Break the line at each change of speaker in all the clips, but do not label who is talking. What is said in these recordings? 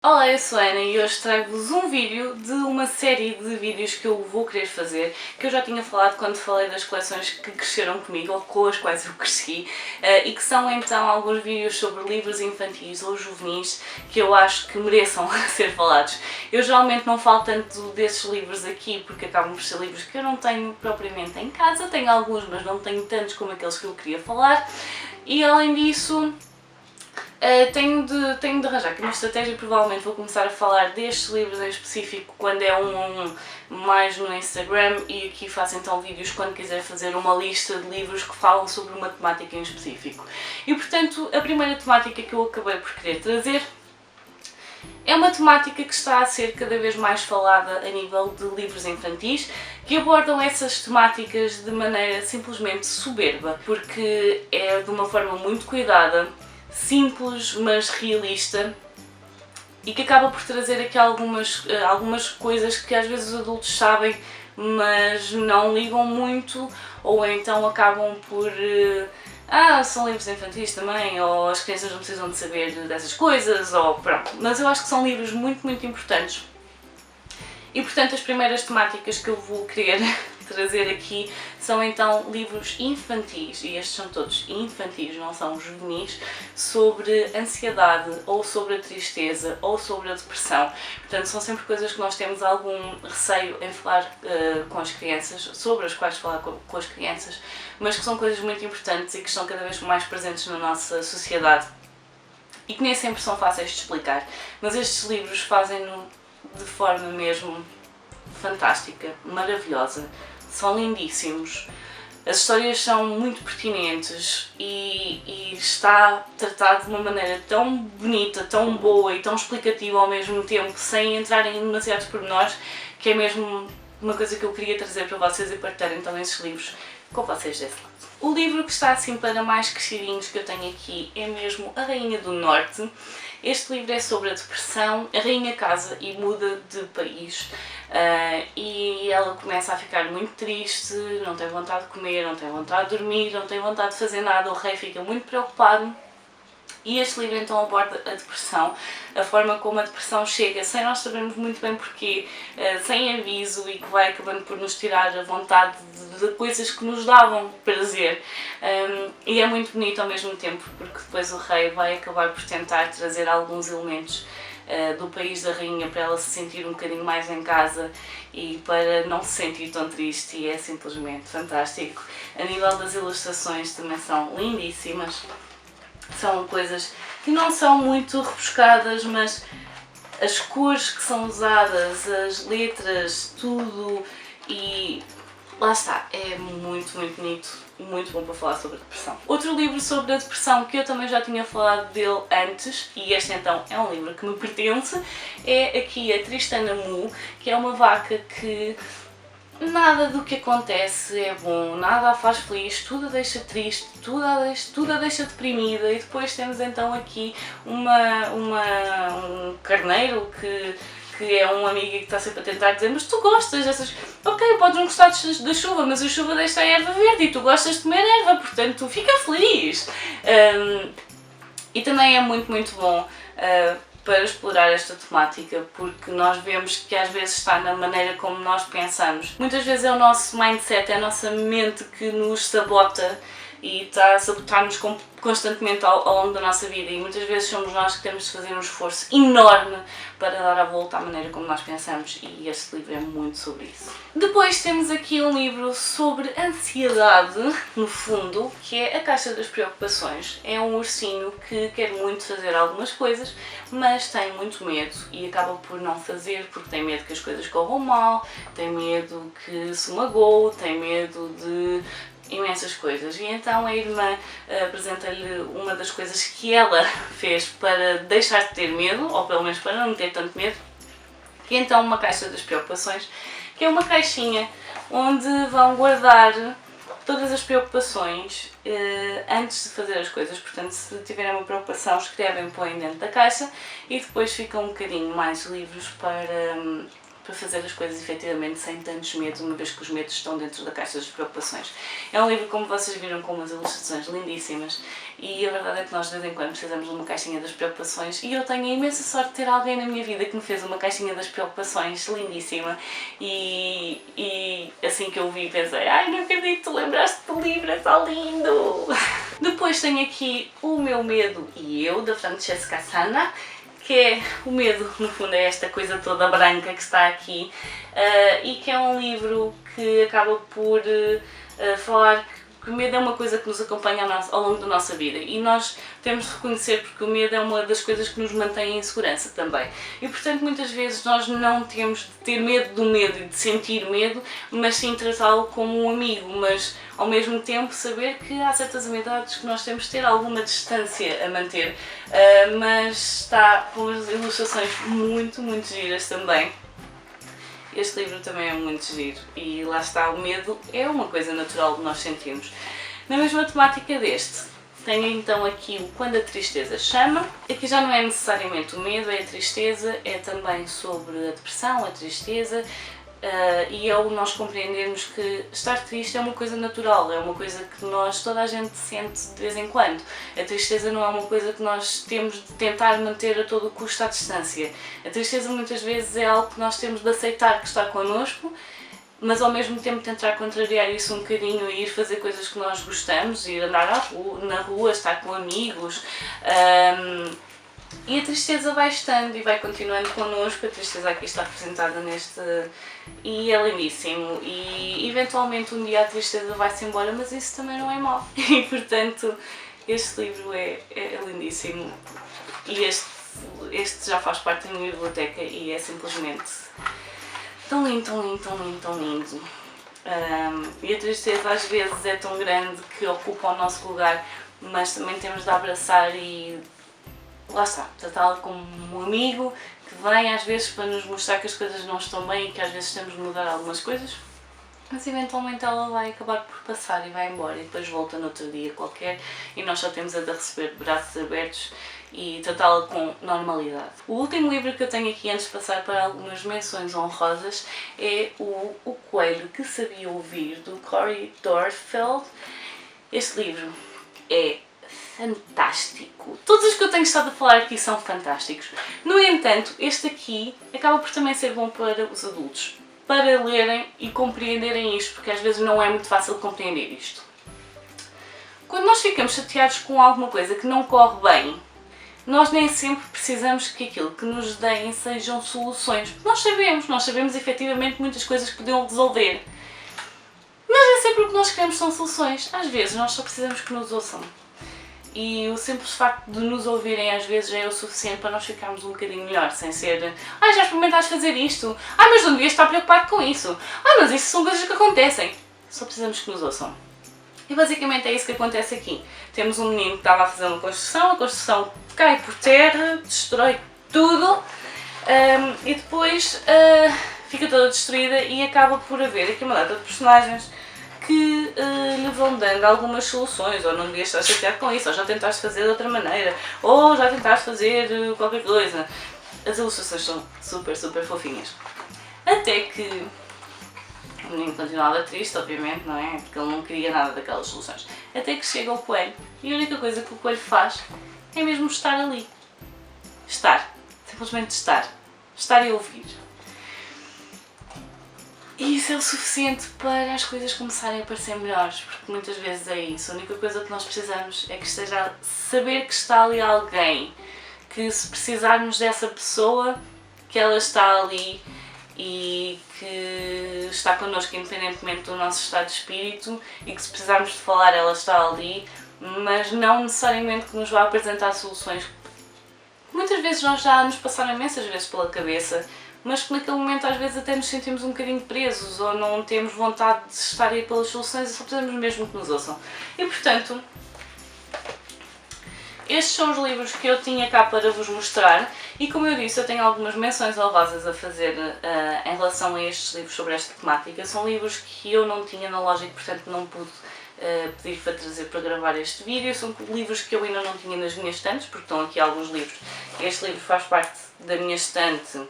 Olá, eu sou a Ana e hoje trago-vos um vídeo de uma série de vídeos que eu vou querer fazer, que eu já tinha falado quando falei das coleções que cresceram comigo, ou com as quais eu cresci, e que são então alguns vídeos sobre livros infantis ou juvenis que eu acho que mereçam ser falados. Eu geralmente não falo tanto desses livros aqui porque acabam por ser livros que eu não tenho propriamente em casa, tenho alguns mas não tenho tantos como aqueles que eu queria falar, e além disso tenho de arranjar aqui uma estratégia e provavelmente vou começar a falar destes livros em específico quando é um a um mais no Instagram, e aqui faço então vídeos quando quiser fazer uma lista de livros que falam sobre uma temática em específico. E portanto, a primeira temática que eu acabei por querer trazer é uma temática que está a ser cada vez mais falada a nível de livros infantis, que abordam essas temáticas de maneira simplesmente soberba, porque é de uma forma muito cuidada, simples mas realista, e que acaba por trazer aqui algumas coisas que às vezes os adultos sabem mas não ligam muito, ou então acabam por são livros infantis também, ou as crianças não precisam de saber dessas coisas, ou pronto. Mas eu acho que são livros muito importantes. E portanto as primeiras temáticas que eu vou querer trazer aqui são então livros infantis, e estes são todos infantis, não são juvenis, sobre ansiedade, ou sobre a tristeza, ou sobre a depressão. Portanto são sempre coisas que nós temos algum receio em falar com as crianças, sobre as quais falar com as crianças, mas que são coisas muito importantes e que estão cada vez mais presentes na nossa sociedade e que nem sempre são fáceis de explicar. Mas estes livros fazem-no de forma mesmo fantástica, maravilhosa, são lindíssimos, as histórias são muito pertinentes e está tratado de uma maneira tão bonita, tão boa e tão explicativa ao mesmo tempo, sem entrar em demasiados pormenores, que é mesmo uma coisa que eu queria trazer para vocês e partilhar então esses livros com vocês desse lado. O livro que está assim para mais crescidinhos que eu tenho aqui é mesmo A Rainha do Norte. Este livro é sobre a depressão. A rainha casa e muda de país e ela começa a ficar muito triste, não tem vontade de comer, não tem vontade de dormir, não tem vontade de fazer nada. O rei fica muito preocupado. E este livro então aborda a depressão, a forma como a depressão chega sem nós sabermos muito bem porquê, sem aviso, e que vai acabando por nos tirar a vontade de coisas que nos davam prazer. E é muito bonito ao mesmo tempo, porque depois o rei vai acabar por tentar trazer alguns elementos do país da rainha para ela se sentir um bocadinho mais em casa e para não se sentir tão triste, e é simplesmente fantástico. A nível das ilustrações também são lindíssimas. São coisas que não são muito rebuscadas, mas as cores que são usadas, as letras, tudo, e lá está, é muito bonito e muito bom para falar sobre a depressão. Outro livro sobre a depressão que eu também já tinha falado dele antes, e este então é um livro que me pertence, é aqui a Tristana Mu, que é uma vaca que nada do que acontece é bom, nada a faz feliz, tudo a deixa triste, tudo a deixa deprimida. E depois temos então aqui um carneiro que é um amigo que está sempre a tentar dizer: mas tu gostas dessas... Ok, podes não gostar da chuva, mas a chuva deixa a erva verde e tu gostas de comer erva, portanto fica feliz. E também é muito bom para explorar esta temática, porque nós vemos que às vezes está na maneira como nós pensamos. Muitas vezes é o nosso mindset, é a nossa mente que nos sabota e está a sabotar-nos constantemente ao longo da nossa vida, e muitas vezes somos nós que temos de fazer um esforço enorme para dar a volta à maneira como nós pensamos, e este livro é muito sobre isso. Depois temos aqui um livro sobre ansiedade, no fundo, que é A Caixa das Preocupações. É um ursinho que quer muito fazer algumas coisas, mas tem muito medo e acaba por não fazer porque tem medo que as coisas corram mal, tem medo que se magoe, tem medo de imensas coisas. E então a irmã apresenta-lhe uma das coisas que ela fez para deixar de ter medo, ou pelo menos para não ter tanto medo, que é então uma caixa das preocupações, que é uma caixinha onde vão guardar todas as preocupações antes de fazer as coisas. Portanto, se tiverem uma preocupação, escrevem, põem dentro da caixa e depois ficam um bocadinho mais livres para para fazer as coisas efetivamente sem tantos medos, uma vez que os medos estão dentro da caixa das preocupações. É um livro, como vocês viram, com umas ilustrações lindíssimas, e a verdade é que nós de vez em quando precisamos de uma caixinha das preocupações, e eu tenho a imensa sorte de ter alguém na minha vida que me fez uma caixinha das preocupações lindíssima, e assim que eu vi pensei, ai, não acredito, tu lembraste do livro, está lindo! Depois tenho aqui O Meu Medo e Eu, da Francesca Sanna, que é o medo, no fundo é esta coisa toda branca que está aqui, e que é um livro que acaba por falar que o medo é uma coisa que nos acompanha ao longo da nossa vida e nós temos de reconhecer porque o medo é uma das coisas que nos mantém em segurança também. E portanto muitas vezes nós não temos de ter medo do medo e de sentir medo, mas sim tratá-lo como um amigo, mas ao mesmo tempo saber que há certas amizades que nós temos de ter alguma distância a manter, mas está com as ilustrações muito giras também. Este livro também é muito giro e lá está, o medo é uma coisa natural de nós sentirmos. Na mesma temática deste, tenho então aqui o Quando a Tristeza Chama. Aqui já não é necessariamente o medo, é a tristeza, é também sobre a depressão, a tristeza, e é o nós compreendermos que estar triste é uma coisa natural, é uma coisa que toda a gente sente de vez em quando. A tristeza não é uma coisa que nós temos de tentar manter a todo custo à distância. A tristeza muitas vezes é algo que nós temos de aceitar que está connosco, mas ao mesmo tempo tentar contrariar isso um bocadinho e ir fazer coisas que nós gostamos, ir andar na rua, estar com amigos. E a tristeza vai estando e vai continuando connosco, a tristeza aqui está representada neste, e é lindíssimo, e eventualmente um dia a tristeza vai-se embora, mas isso também não é mau, e portanto este livro é lindíssimo, e este já faz parte da minha biblioteca e é simplesmente tão lindo, tão lindo, tão lindo, tão lindo. E a tristeza às vezes é tão grande que ocupa o nosso lugar, mas também temos de abraçar e lá está, tratá-la como um amigo que vem às vezes para nos mostrar que as coisas não estão bem e que às vezes temos de mudar algumas coisas, mas eventualmente ela vai acabar por passar e vai embora e depois volta no outro dia qualquer e nós só temos a de receber de braços abertos e tratá-la com normalidade. O último livro que eu tenho aqui antes de passar para algumas menções honrosas é o Coelho que Sabia Ouvir, do Cory Doerfeld. Este livro é fantástico. Todos os que eu tenho estado a falar aqui são fantásticos. No entanto, este aqui acaba por também ser bom para os adultos, para lerem e compreenderem isto, porque às vezes não é muito fácil compreender isto. Quando nós ficamos chateados com alguma coisa que não corre bem, nós nem sempre precisamos que aquilo que nos deem sejam soluções. Nós sabemos efetivamente muitas coisas que podiam resolver, mas é sempre o que nós queremos são soluções. Às vezes nós só precisamos que nos ouçam. E o simples facto de nos ouvirem às vezes já é o suficiente para nós ficarmos um bocadinho melhor, sem ser já experimentaste fazer isto, mas não devias estar preocupado com isso, mas isso são coisas que acontecem. Só precisamos que nos ouçam. E basicamente é isso que acontece aqui. Temos um menino que estava a fazer uma construção, a construção cai por terra, destrói tudo, e depois fica toda destruída e acaba por haver aqui uma data de personagens que lhe vão dando algumas soluções, ou não devias estar chateado com isso, ou já tentaste fazer de outra maneira, ou já tentaste fazer qualquer coisa. As ilustrações são super fofinhas. Até que o menino continuava triste, obviamente, não é? Porque ele não queria nada daquelas soluções. Até que chega o coelho, e a única coisa que o coelho faz é mesmo estar ali. Estar. Simplesmente estar. Estar e ouvir. E isso é o suficiente para as coisas começarem a parecer melhores, porque muitas vezes é isso. A única coisa que nós precisamos é que esteja saber que está ali alguém, que se precisarmos dessa pessoa, que ela está ali e que está connosco independentemente do nosso estado de espírito e que se precisarmos de falar ela está ali, mas não necessariamente que nos vá apresentar soluções. Muitas vezes nós já nos passaram imensas vezes pela cabeça, mas que naquele momento às vezes até nos sentimos um bocadinho presos ou não temos vontade de estar aí pelas soluções e só precisamos mesmo que nos ouçam. E portanto, estes são os livros que eu tinha cá para vos mostrar e como eu disse, eu tenho algumas menções honrosas a fazer em relação a estes livros sobre esta temática. São livros que eu não tinha na loja e portanto não pude pedir para trazer para gravar este vídeo. São livros que eu ainda não tinha nas minhas estantes, porque estão aqui alguns livros. Este livro faz parte da minha estante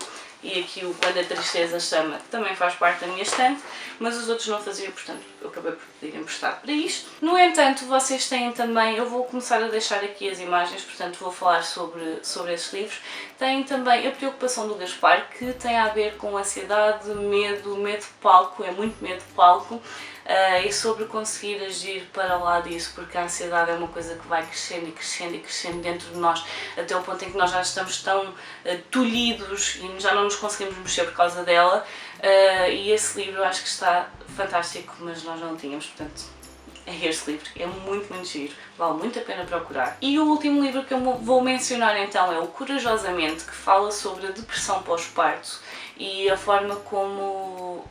e aqui o Quando a Tristeza Chama também faz parte da minha estante, mas os outros não faziam, portanto eu acabei por pedir emprestado para isto. No entanto, vocês têm também, eu vou começar a deixar aqui as imagens, portanto vou falar sobre esses livros. Tem também A Preocupação do Gaspar, que tem a ver com ansiedade, medo de palco, é muito medo de palco, e sobre conseguir agir para lá disso, porque a ansiedade é uma coisa que vai crescendo e crescendo e crescendo dentro de nós, até o ponto em que nós já estamos tão tolhidos e já não nos conseguimos mexer por causa dela, e esse livro eu acho que está fantástico, mas nós não tínhamos, portanto é este livro, é muito giro, vale muito a pena procurar. E o último livro que eu vou mencionar então é o Corajosamente, que fala sobre a depressão pós-parto e a forma como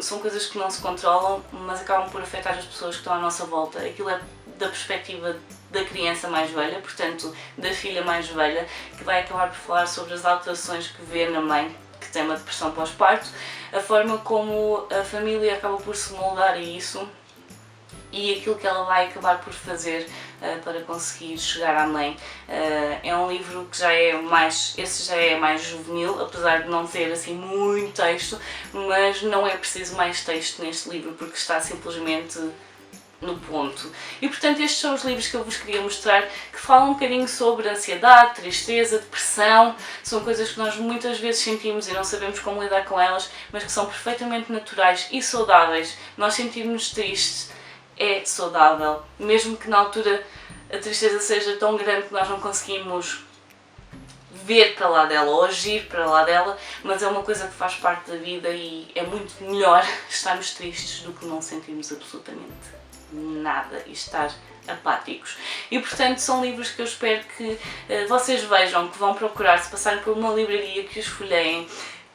são coisas que não se controlam, mas acabam por afetar as pessoas que estão à nossa volta. Aquilo é da perspectiva da criança mais velha, portanto da filha mais velha, que vai acabar por falar sobre as alterações que vê na mãe que tem uma depressão pós-parto, a forma como a família acaba por se moldar a isso e aquilo que ela vai acabar por fazer para conseguir chegar à mãe. É um livro que esse já é mais juvenil, apesar de não ter assim muito texto, mas não é preciso mais texto neste livro porque está simplesmente no ponto. E portanto estes são os livros que eu vos queria mostrar, que falam um bocadinho sobre ansiedade, tristeza, depressão. São coisas que nós muitas vezes sentimos e não sabemos como lidar com elas, mas que são perfeitamente naturais e saudáveis. Nós sentirmos tristes é saudável, mesmo que na altura a tristeza seja tão grande que nós não conseguimos ver para lá dela ou agir para lá dela, mas é uma coisa que faz parte da vida e é muito melhor estarmos tristes do que não sentirmos absolutamente nada e estar apáticos. E portanto são livros que eu espero que vocês vejam, que vão procurar, se passarem por uma livraria, que os folheiem,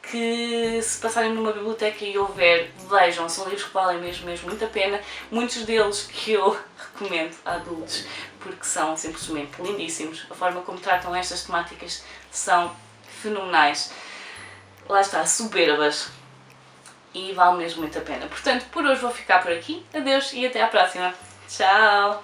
que se passarem numa biblioteca e houver, vejam, são livros que valem mesmo muito a pena, muitos deles que eu recomendo a adultos, porque são simplesmente lindíssimos, a forma como tratam estas temáticas são fenomenais, lá está, soberbas, e vale mesmo muito a pena. Portanto, por hoje vou ficar por aqui, adeus e até à próxima, tchau!